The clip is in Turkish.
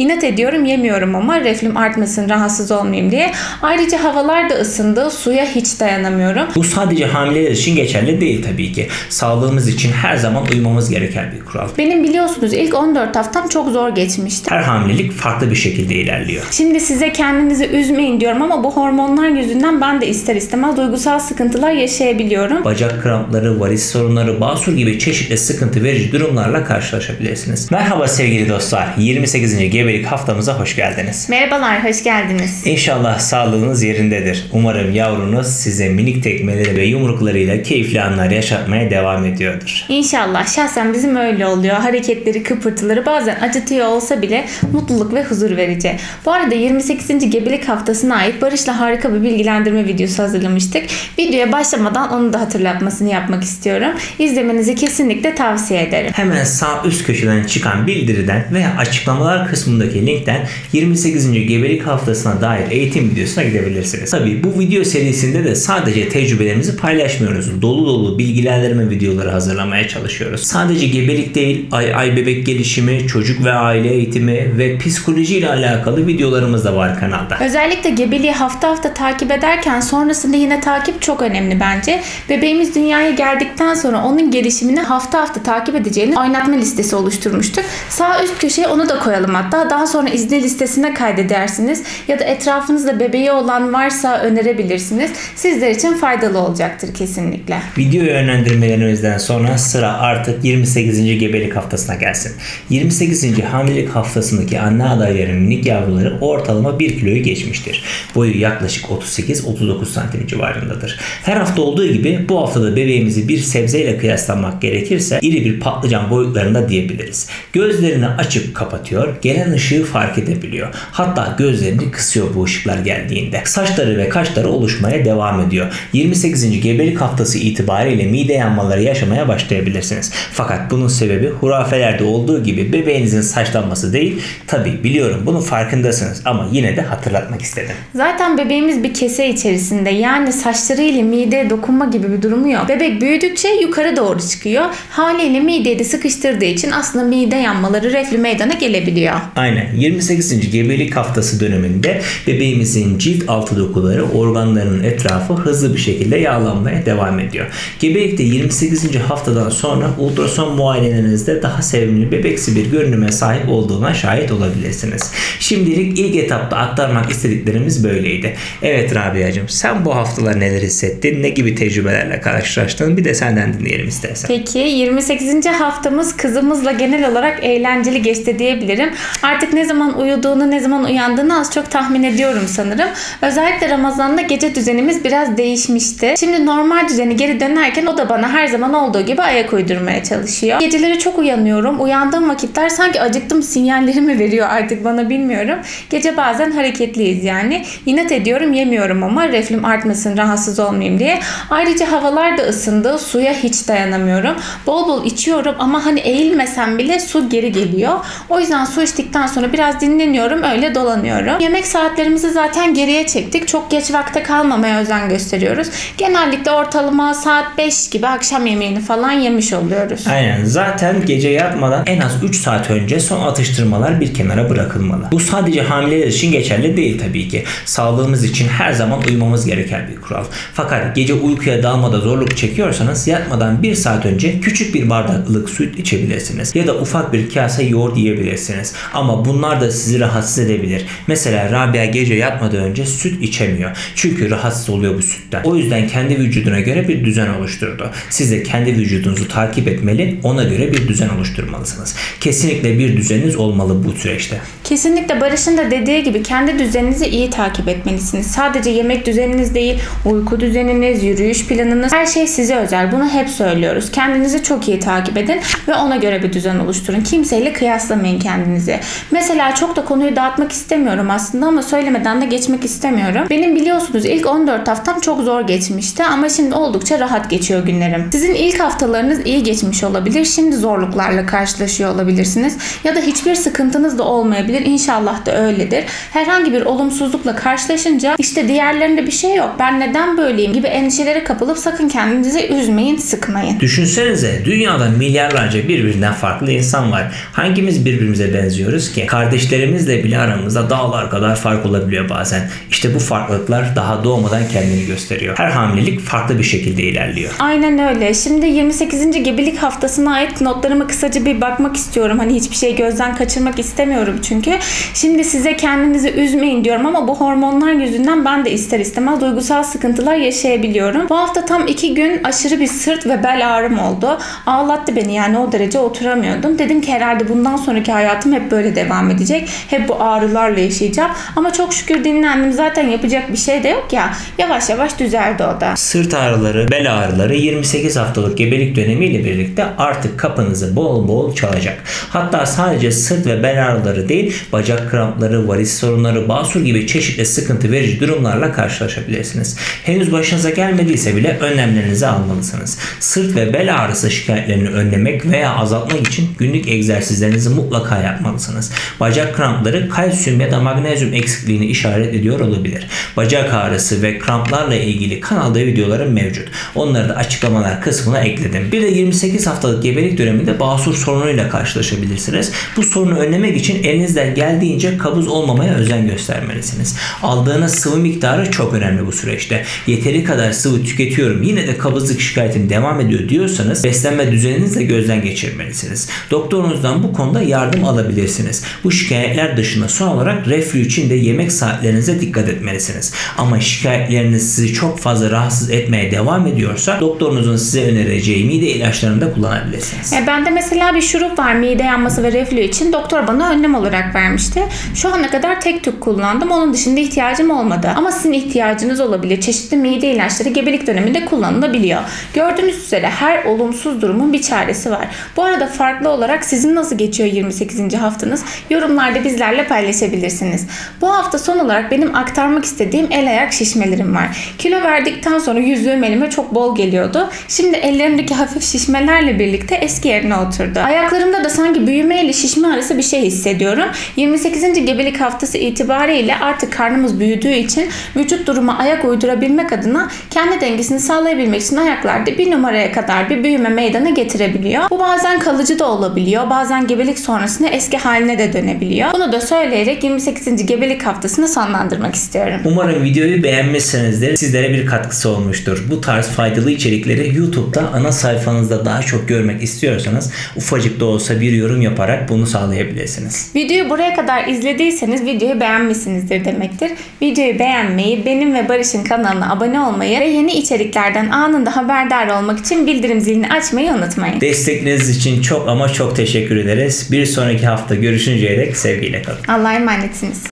İnat ediyorum, yemiyorum ama reflüm artmasın, rahatsız olmayayım diye. Ayrıca havalar da ısındı, suya hiç dayanamıyorum. Bu sadece hamileler için geçerli değil tabii ki. Sağlığımız için her zaman uymamız gereken bir kural. Benim biliyorsunuz ilk 14 haftam çok zor geçmişti. Her hamilelik farklı bir şekilde ilerliyor. Şimdi size kendinizi üzmeyin diyorum ama bu hormonlar yüzünden ben de ister istemez duygusal sıkıntılar yaşayabiliyorum. Bacak krampları, varis sorunları, basur gibi çeşitli sıkıntı verici durumlarla karşılaşabilirsiniz. Merhaba sevgili dostlar. 28. gebelik haftamıza hoş geldiniz. Merhabalar, hoş geldiniz. İnşallah sağlığınız yerindedir. Umarım yavrunuz size minik tekmeleri ve yumruklarıyla keyifli anlar yaşatmaya devam ediyordur. İnşallah. Şahsen bizim öyle oluyor. Hareketleri, kıpırtıları bazen acıtıyor olsa bile mutluluk ve huzur verici. Bu arada 28. gebelik haftasına ait Barış'la harika bir bilgilendirme videosu hazırlamıştık. Videoya başlamadan onun da hatırlatmasını yapmak istiyorum. İzlemenizi kesinlikle tavsiye ederim. Hemen sağ üst köşeden çıkan bildiriden veya açıklamalar kısmındaki linkten 28. gebelik haftasına dair eğitim videosuna gidebilirsiniz. Tabii bu video serisinde de sadece tecrübelerimizi paylaşmıyoruz. Dolu dolu bilgilendirme videoları hazırlamaya çalışıyoruz. Sadece gebelik değil, ay bebek gelişimi, çocuk ve aile eğitimi ve psikoloji ile alakalı videolarımız da var kanalda. Özellikle gebeliği hafta hafta takip ederken sonrasında yine takip çok önemli bence. Bebeğimiz dünyaya geldikten sonra onun gelişimini hafta hafta takip edeceğini oynatma listesi oluşturmuştuk. Sağ üst köşeye onu da koyalım hatta. Daha sonra izle listesine kaydedersiniz. Ya da etrafınızda bebeği olan varsa önerebilirsiniz. Sizler için faydalı olacaktır kesinlikle. Video yönlendirmelerimizden sonra sıra artık 28. gebelik haftasına gelsin. 28. hamilelik haftasındaki anne adayların minik yavruları ortalama 1 kiloyu geçmiştir. Boyu yaklaşık 38-39 santim civarındadır. Her hafta olduğu gibi bu haftada bebeğimizi bir sebzeyle kıyaslamak gerekirse iri bir patlıcan boyutlarında diyebiliriz. Gözlerini açıp kapatıyor, gelen ışığı fark edebiliyor. Hatta gözlerini kısıyor bu ışıklar geldiğinde. Saçları ve kaşları oluşmaya devam ediyor. 28. gebelik haftası itibariyle mide yanmaları yaşamaya başlayabilirsiniz. Fakat bunun sebebi hurafelerde olduğu gibi bebeğinizin saçlanması değil. Tabi biliyorum bunun farkındasınız ama yine de hatırlatmak istedim. Zaten bebeğimiz bir kese içerisinde, yani saçlarıyla mideye dokunma gibi bir durumu yok. Bebek büyüdükçe yukarı doğru çıkıyor. Haliyle mideyi de sıkıştırdığı için aslında mide yanmaları, reflü meydana gelebiliyor. Aynen. 28. gebelik haftası döneminde bebeğimizin cilt altı dokuları, organlarının etrafı hızlı bir şekilde yağlanmaya devam ediyor. Gebelikte 28. haftadan sonra ultrason muayenenizde daha sevimli, bebeksi bir görünüme sahip olduğuna şahit olabilirsiniz. Şimdilik ilk etapta aktarmak istediklerimiz böyleydi. Evet Rabia'cığım, sen bu haftalar neler hissettin? Ne gibi tecrübelerle karşılaştın? Bir de senden dinleyelim istersen. Peki 28. haftamız kızımızla genel olarak eğlenceli geçti diyebilirim. Artık ne zaman uyuduğunu, ne zaman uyandığını az çok tahmin ediyorum sanırım. Özellikle Ramazan'da gece düzenimiz biraz değişmişti. Şimdi normal düzeni geri dönerken o da bana her zaman olduğu gibi ayak uydurmaya çalışıyor. Geceleri çok uyanıyorum. Uyandığım vakitler sanki acıktım sinyallerimi veriyor artık bana, bilmiyorum. Gece bazen hareketliyiz yani. İnat ediyorum, yemiyorum ama reflüm artmasın, rahatsız olmayayım diye. Ayrıca havalar da ısındı. Suya hiç dayanamıyorum. Bol bol içiyorum ama hani eğilmesem bile su geri geliyor. O yüzden su içtikten sonra biraz dinleniyorum. Öyle dolanıyorum. Yemek saatlerimizi zaten geriye çektik. Çok geç vakte kalmamaya özen gösteriyoruz. Genellikle ortalama saat 5 gibi akşam yemeğini falan yemiş oluyoruz. Aynen. Zaten gece yatmadan en az 3 saat önce son atıştırmalar bir kenara bırakılmalı. Bu sadece hamileler için geçerli değil tabii ki. Sağlığımız için her zaman uymamız gereken bir kural. Fakat gece uykuya dalmada zorluk çekiyorsanız yatmadan 1 saat önce küçük bir bardak ılık süt içebilirsiniz. Ya da ufak bir kase yoğurt yiyebilirsiniz. Ama bunlar da sizi rahatsız edebilir. Mesela Rabia gece yatmadan önce süt içemiyor. Çünkü rahatsız oluyor bu sütten. O yüzden kendi vücuduna göre bir düzen oluşturdu. Siz de kendi vücudunuzu takip etmeli, ona göre bir düzen oluşturmalısınız. Kesinlikle bir düzeniniz olmalı bu süreçte. Kesinlikle Barış'ın da dediği gibi kendi düzeninizi iyi takip etmelisiniz. Sadece yemek düzeniniz değil, uyku düzeniniz, yürüyüş planınız, her şey size özel. Bunu hep söylüyoruz. Kendinizi çok iyi takip edin ve ona göre bir düzen oluşturun. Kimseyle kıyaslamayın kendinizi. Mesela çok da konuyu dağıtmak istemiyorum aslında ama söylemeden de geçmek istemiyorum. Benim biliyorsunuz ilk 14 haftam çok zor geçmişti ama şimdi oldukça rahat geçiyor günlerim. Sizin ilk haftalarınız iyi geçmiş olabilir. Şimdi zorluklarla karşılaşıyor olabilirsiniz. Ya da hiçbir sıkıntınız da olmayabilir. İnşallah da öyledir. Herhangi bir olumsuzlukla karşılaşınca işte diğerlerinde bir şey yok, ben neden böyleyim gibi endişelere kapılıp sakın kendinizi üzmeyin, sıkmayın. Düşünsenize, dünyada milyarlarca birbirinden farklı insan var. Hangimiz birbirimize benziyoruz biliyoruz ki kardeşlerimizle bile aramızda dağlar kadar fark olabiliyor bazen. İşte bu farklılıklar daha doğmadan kendini gösteriyor. Her hamilelik farklı bir şekilde ilerliyor. Aynen öyle. Şimdi 28. gebelik haftasına ait notlarıma kısaca bir bakmak istiyorum. Hani hiçbir şey gözden kaçırmak istemiyorum çünkü. Şimdi size kendinizi üzmeyin diyorum ama bu hormonlar yüzünden ben de ister istemez duygusal sıkıntılar yaşayabiliyorum. Bu hafta tam 2 gün aşırı bir sırt ve bel ağrım oldu. Ağlattı beni, yani o derece oturamıyordum. Dedim ki herhalde bundan sonraki hayatım hep böyle devam edecek. Hep bu ağrılarla yaşayacağım. Ama çok şükür dinlendim. Zaten yapacak bir şey de yok ya. Yavaş yavaş düzeldi o da. Sırt ağrıları, bel ağrıları 28 haftalık gebelik dönemiyle birlikte artık kapınızı bol bol çalacak. Hatta sadece sırt ve bel ağrıları değil, bacak krampları, varis sorunları, basur gibi çeşitli sıkıntı verici durumlarla karşılaşabilirsiniz. Henüz başınıza gelmediyse bile önlemlerinizi almalısınız. Sırt ve bel ağrısı şikayetlerini önlemek veya azaltmak için günlük egzersizlerinizi mutlaka yapmalısınız. Bacak krampları kalsiyum ya da magnezyum eksikliğini işaret ediyor olabilir. Bacak ağrısı ve kramplarla ilgili kanalda videolarım mevcut. Onları da açıklamalar kısmına ekledim. Bir de 28 haftalık gebelik döneminde basur sorunuyla karşılaşabilirsiniz. Bu sorunu önlemek için elinizden geldiğince kabız olmamaya özen göstermelisiniz. Aldığınız sıvı miktarı çok önemli bu süreçte. Yeteri kadar sıvı tüketiyorum, yine de kabızlık şikayetim devam ediyor diyorsanız beslenme düzeninizi de gözden geçirmelisiniz. Doktorunuzdan bu konuda yardım alabilirsiniz. Bu şikayetler dışında son olarak reflü için de yemek saatlerinize dikkat etmelisiniz. Ama şikayetleriniz sizi çok fazla rahatsız etmeye devam ediyorsa doktorunuzun size önereceği mide ilaçlarını da kullanabilirsiniz. Bende mesela bir şurup var mide yanması ve reflü için. Doktor bana önlem olarak vermişti. Şu ana kadar tek tük kullandım. Onun dışında ihtiyacım olmadı. Ama sizin ihtiyacınız olabilir. Çeşitli mide ilaçları gebelik döneminde kullanılabiliyor. Gördüğünüz üzere her olumsuz durumun bir çaresi var. Bu arada farklı olarak sizin nasıl geçiyor 28. haftanız? Yorumlarda bizlerle paylaşabilirsiniz. Bu hafta son olarak benim aktarmak istediğim el ayak şişmelerim var. Kilo verdikten sonra yüzüğüm elime çok bol geliyordu. Şimdi ellerimdeki hafif şişmelerle birlikte eski yerine oturdu. Ayaklarımda da sanki büyüme ile şişme arası bir şey hissediyorum. 28. gebelik haftası itibariyle artık karnımız büyüdüğü için vücut duruma ayak uydurabilmek adına kendi dengesini sağlayabilmek için ayaklarda bir numaraya kadar bir büyüme meydana getirebiliyor. Bu bazen kalıcı da olabiliyor. Bazen gebelik sonrasında eski haline de dönebiliyor. Bunu da söyleyerek 28. gebelik haftasını sonlandırmak istiyorum. Umarım videoyu beğenmişsinizdir. Sizlere bir katkısı olmuştur. Bu tarz faydalı içerikleri YouTube'da ana sayfanızda daha çok görmek istiyorsanız ufacık da olsa bir yorum yaparak bunu sağlayabilirsiniz. Videoyu buraya kadar izlediyseniz videoyu beğenmişsinizdir demektir. Videoyu beğenmeyi, benim ve Barış'ın kanalına abone olmayı ve yeni içeriklerden anında haberdar olmak için bildirim zilini açmayı unutmayın. Destekleriniz için çok ama çok teşekkür ederiz. Bir sonraki hafta görüşünceye dek sevgiyle kalın. Allah'a emanetsiniz.